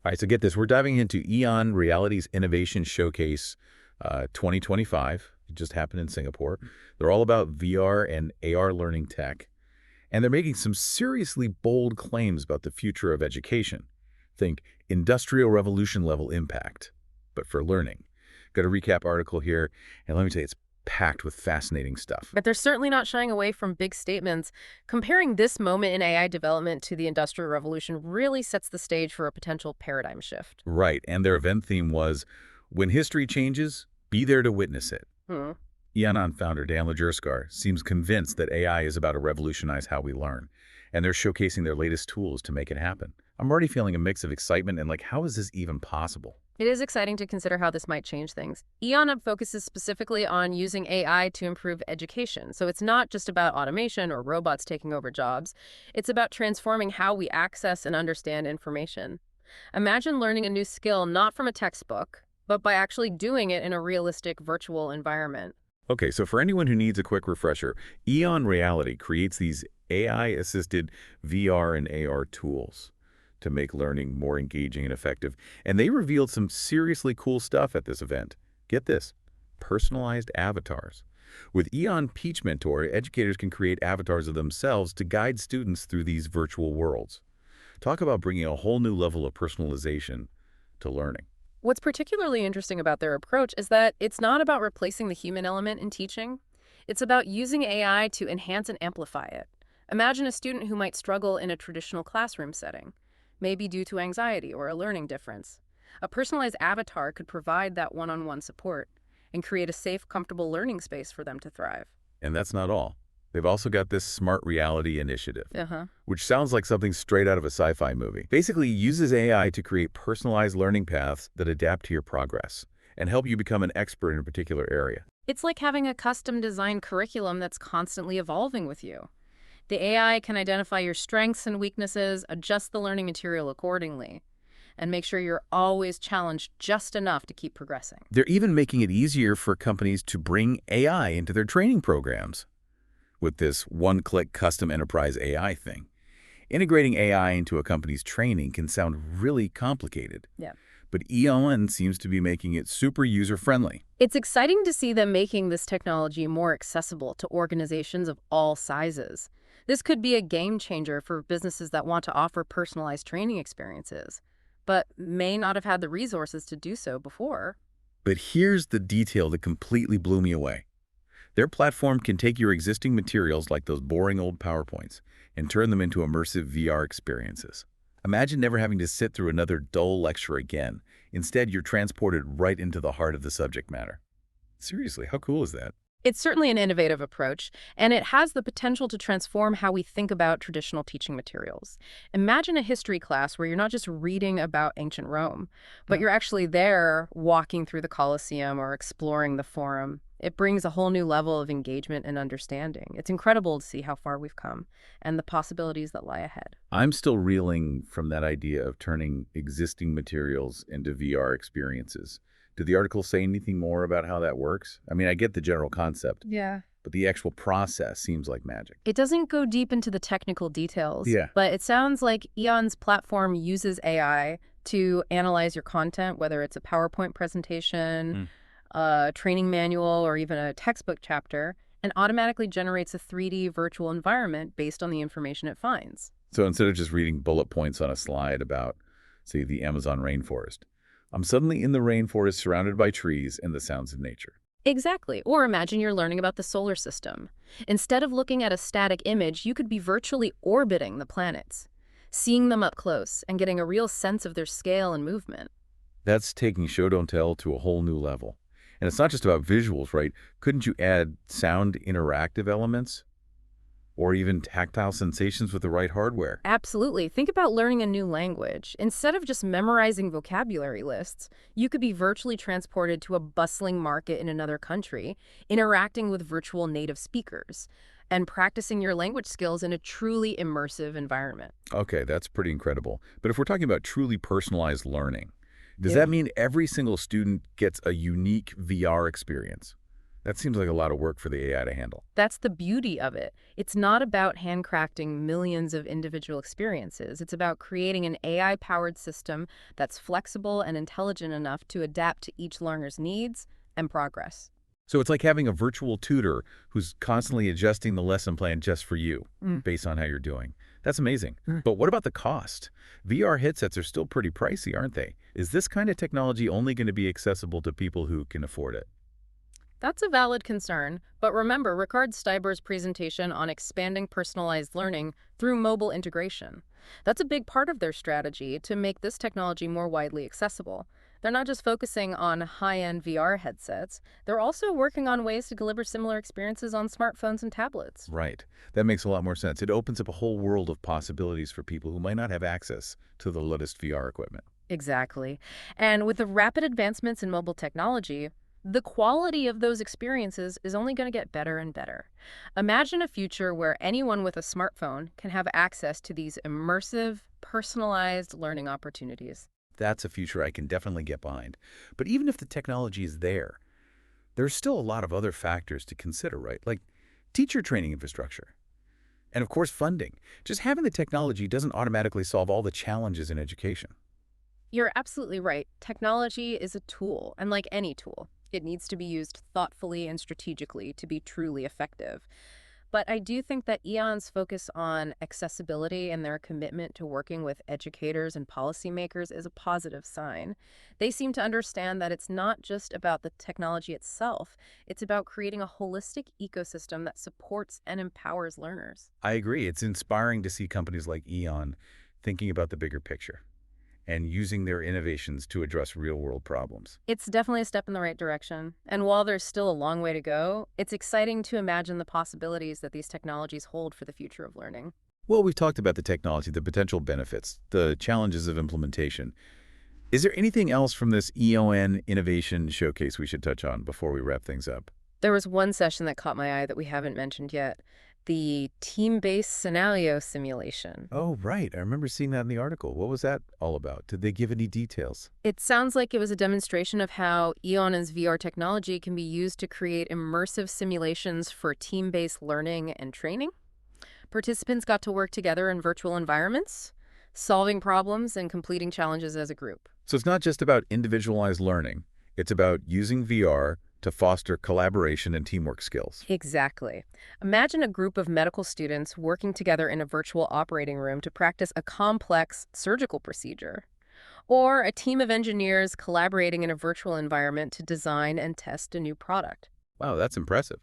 All right, so get this. We're diving into EON Reality's Innovation Showcase 2025. It just happened in Singapore. They're all about VR and AR learning tech, and they're making some seriously bold claims about the future of education. Think industrial revolution level impact, but for learning. Got a recap article here, and let me tell you, it's packed with fascinating stuff. But they're certainly not shying away from big statements. Comparing this moment in AI development to the Industrial Revolution really sets the stage for a potential paradigm shift. Right, and their event theme was, when history changes, be there to witness it. Hmm. EON founder Dan Lejerskar seems convinced that AI is about to revolutionize how we learn, and they're showcasing their latest tools to make it happen. I'm already feeling a mix of excitement and like, how is this even possible? It is exciting to consider how this might change things. EON focuses specifically on using AI to improve education. So it's not just about automation or robots taking over jobs. It's about transforming how we access and understand information. Imagine learning a new skill not from a textbook, but by actually doing it in a realistic virtual environment. Okay, so for anyone who needs a quick refresher, EON Reality creates these AI-assisted VR and AR tools to make learning more engaging and effective. And they revealed some seriously cool stuff at this event. Get this, personalized avatars. With EON TeachMentor, educators can create avatars of themselves to guide students through these virtual worlds. Talk about bringing a whole new level of personalization to learning. What's particularly interesting about their approach is that it's not about replacing the human element in teaching. It's about using AI to enhance and amplify it. Imagine a student who might struggle in a traditional classroom setting, maybe due to anxiety or a learning difference. A personalized avatar could provide that one-on-one support and create a safe, comfortable learning space for them to thrive. And that's not all. They've also got this SmartReality Initiative, Uh-huh. which sounds like something straight out of a sci-fi movie. Basically, it uses AI to create personalized learning paths that adapt to your progress and help you become an expert in a particular area. It's like having a custom-designed curriculum that's constantly evolving with you. The AI can identify your strengths and weaknesses, adjust the learning material accordingly, and make sure you're always challenged just enough to keep progressing. They're even making it easier for companies to bring AI into their training programs with this one-click custom enterprise AI thing. Integrating AI into a company's training can sound really complicated, Yeah. but EON seems to be making it super user-friendly. It's exciting to see them making this technology more accessible to organizations of all sizes. This could be a game changer for businesses that want to offer personalized training experiences, but may not have had the resources to do so before. But here's the detail that completely blew me away. Their platform can take your existing materials like those boring old PowerPoints and turn them into immersive VR experiences. Imagine never having to sit through another dull lecture again. Instead, you're transported right into the heart of the subject matter. Seriously, how cool is that? It's certainly an innovative approach, and it has the potential to transform how we think about traditional teaching materials. Imagine a history class where you're not just reading about ancient Rome, but you're actually there walking through the Colosseum or exploring the Forum. It brings a whole new level of engagement and understanding. It's incredible to see how far we've come and the possibilities that lie ahead. I'm still reeling from that idea of turning existing materials into VR experiences. Did the article say anything more about how that works? I mean, I get the general concept, Yeah. but the actual process seems like magic. It doesn't go deep into the technical details, Yeah. but it sounds like EON's platform uses AI to analyze your content, whether it's a PowerPoint presentation, a training manual, or even a textbook chapter, and automatically generates a 3D virtual environment based on the information it finds. So instead of just reading bullet points on a slide about, say, the Amazon rainforest, I'm suddenly in the rainforest surrounded by trees and the sounds of nature. Exactly. Or imagine you're learning about the solar system. Instead of looking at a static image, you could be virtually orbiting the planets, seeing them up close and getting a real sense of their scale and movement. That's taking show don't tell to a whole new level. And it's not just about visuals, right? Couldn't you add sound interactive elements or even tactile sensations with the right hardware? Absolutely. Think about learning a new language. Instead of just memorizing vocabulary lists, you could be virtually transported to a bustling market in another country, interacting with virtual native speakers, and practicing your language skills in a truly immersive environment. Okay, that's pretty incredible. But if we're talking about truly personalized learning, does Yeah. that mean every single student gets a unique VR experience? That seems like a lot of work for the AI to handle. That's the beauty of it. It's not about handcrafting millions of individual experiences. It's about creating an AI-powered system that's flexible and intelligent enough to adapt to each learner's needs and progress. So it's like having a virtual tutor who's constantly adjusting the lesson plan just for you, based on how you're doing. That's amazing. But what about the cost? VR headsets are still pretty pricey, aren't they? Is this kind of technology only going to be accessible to people who can afford it? That's a valid concern, but remember Ricard Steiber's presentation on expanding personalized learning through mobile integration. That's a big part of their strategy to make this technology more widely accessible. They're not just focusing on high-end VR headsets, they're also working on ways to deliver similar experiences on smartphones and tablets. Right. That makes a lot more sense. It opens up a whole world of possibilities for people who might not have access to the latest VR equipment. Exactly. And with the rapid advancements in mobile technology, the quality of those experiences is only going to get better and better. Imagine a future where anyone with a smartphone can have access to these immersive, personalized learning opportunities. That's a future I can definitely get behind. But even if the technology is there, there's still a lot of other factors to consider, right? Like teacher training infrastructure. And of course, funding. Just having the technology doesn't automatically solve all the challenges in education. You're absolutely right. Technology is a tool, and like any tool, it needs to be used thoughtfully and strategically to be truly effective. But I do think that EON's focus on accessibility and their commitment to working with educators and policymakers is a positive sign. They seem to understand that it's not just about the technology itself, it's about creating a holistic ecosystem that supports and empowers learners. I agree. It's inspiring to see companies like EON thinking about the bigger picture and using their innovations to address real-world problems. It's definitely a step in the right direction. And while there's still a long way to go, it's exciting to imagine the possibilities that these technologies hold for the future of learning. Well, we've talked about the technology, the potential benefits, the challenges of implementation. Is there anything else from this EON Innovation Showcase we should touch on before we wrap things up? There was one session that caught my eye that we haven't mentioned yet, the team-based scenario simulation. Oh, right. I remember seeing that in the article. What was that all about? Did they give any details? It sounds like it was a demonstration of how EON's VR technology can be used to create immersive simulations for team-based learning and training. Participants got to work together in virtual environments, solving problems and completing challenges as a group. So it's not just about individualized learning. It's about using VR to foster collaboration and teamwork skills. Exactly. Imagine a group of medical students working together in a virtual operating room to practice a complex surgical procedure, or a team of engineers collaborating in a virtual environment to design and test a new product. Wow, that's impressive.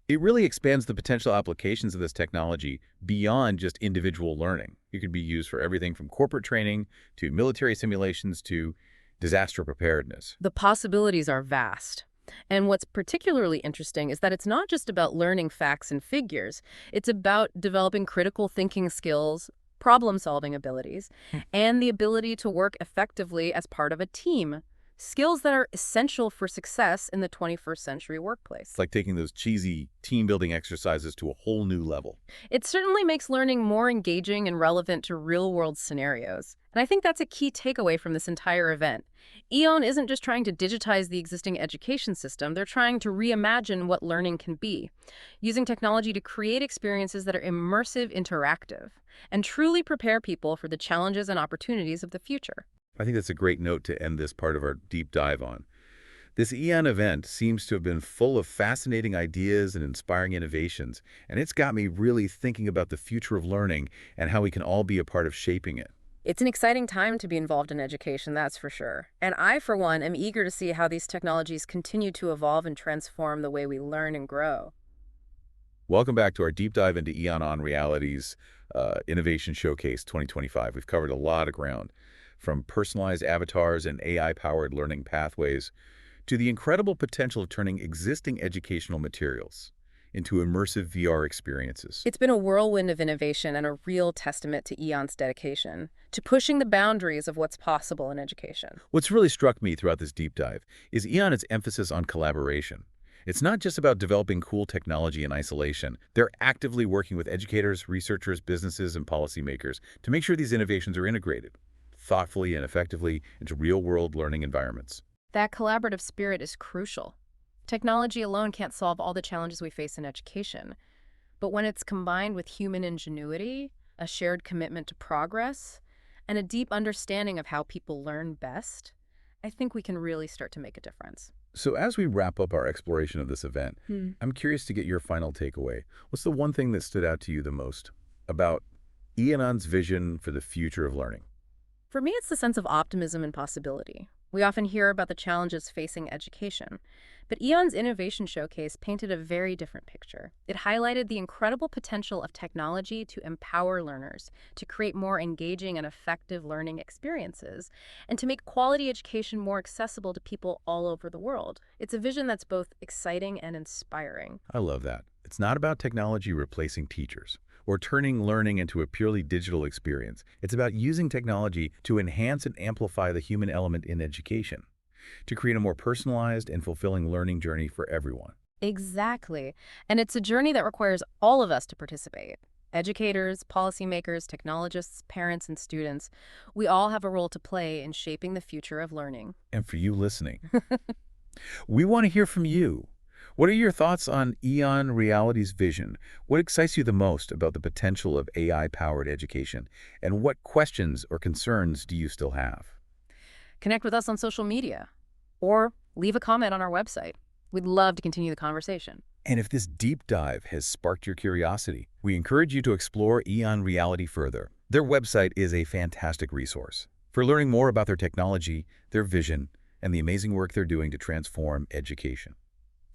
It really expands the potential applications of this technology beyond just individual learning. It could be used for everything from corporate training to military simulations to disaster preparedness. The possibilities are vast. And what's particularly interesting is that it's not just about learning facts and figures. It's about developing critical thinking skills, problem-solving abilities, and the ability to work effectively as part of a team. Skills that are essential for success in the 21st century workplace. It's like taking those cheesy team-building exercises to a whole new level. It certainly makes learning more engaging and relevant to real-world scenarios. And I think that's a key takeaway from this entire event. EON isn't just trying to digitize the existing education system, they're trying to reimagine what learning can be, using technology to create experiences that are immersive, interactive, and truly prepare people for the challenges and opportunities of the future. I think that's a great note to end this part of our deep dive on. This EON event seems to have been full of fascinating ideas and inspiring innovations, and it's got me really thinking about the future of learning and how we can all be a part of shaping it. It's an exciting time to be involved in education, that's for sure. And I, for one, am eager to see how these technologies continue to evolve and transform the way we learn and grow. Welcome back to our deep dive into EON Reality's Innovation Showcase 2025. We've covered a lot of ground, from personalized avatars and AI-powered learning pathways to the incredible potential of turning existing educational materials into immersive VR experiences. It's been a whirlwind of innovation and a real testament to EON's dedication to pushing the boundaries of what's possible in education. What's really struck me throughout this deep dive is EON's emphasis on collaboration. It's not just about developing cool technology in isolation. They're actively working with educators, researchers, businesses, and policymakers to make sure these innovations are integrated thoughtfully and effectively into real-world learning environments. That collaborative spirit is crucial. Technology alone can't solve all the challenges we face in education, but when it's combined with human ingenuity, a shared commitment to progress, and a deep understanding of how people learn best, I think we can really start to make a difference. So as we wrap up our exploration of this event, Hmm. I'm curious to get your final takeaway. What's the one thing that stood out to you the most about EON's vision for the future of learning? For me, it's the sense of optimism and possibility. We often hear about the challenges facing education, but EON's Innovation Showcase painted a very different picture. It highlighted the incredible potential of technology to empower learners, to create more engaging and effective learning experiences, and to make quality education more accessible to people all over the world. It's a vision that's both exciting and inspiring. I love that. It's not about technology replacing teachers or turning learning into a purely digital experience. It's about using technology to enhance and amplify the human element in education, to create a more personalized and fulfilling learning journey for everyone. Exactly. And it's a journey that requires all of us to participate. Educators, policymakers, technologists, parents, and students, we all have a role to play in shaping the future of learning. And for you listening, we want to hear from you. What are your thoughts on EON Reality's vision? What excites you the most about the potential of AI-powered education? And what questions or concerns do you still have? Connect with us on social media or leave a comment on our website. We'd love to continue the conversation. And if this deep dive has sparked your curiosity, we encourage you to explore EON Reality further. Their website is a fantastic resource for learning more about their technology, their vision, and the amazing work they're doing to transform education.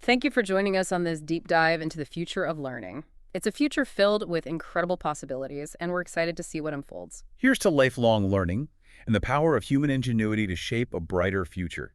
Thank you for joining us on this deep dive into the future of learning. It's a future filled with incredible possibilities, and we're excited to see what unfolds. Here's to lifelong learning and the power of human ingenuity to shape a brighter future.